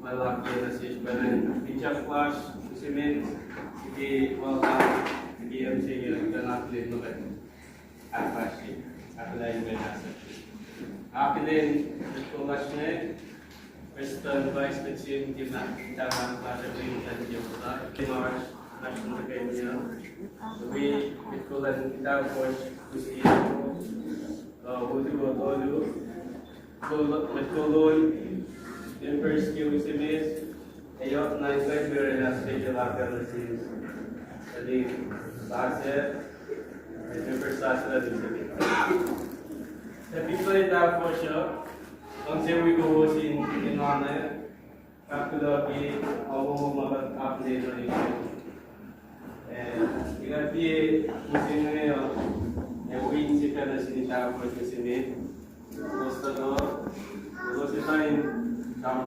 malaki na siya sebenarnya bijak kelas semen di wala di MCU dan atlet nukat apa sih apply benasa akhirnya kelasnya Western Vice President di dalam pada peringkat jabatan Mars National Academy we ikulan kita coach kusi wudu betul University of Simis, ayot na invite me rin na stage lager na sis. Jadi sasya, university na din Simis. Sa people in that for sure, kung siya we go in honor, kapila bi ako mag-update na rin. Ingat musim ngayon, win sika na sinita for Simis. Gusto ko, gusto tayo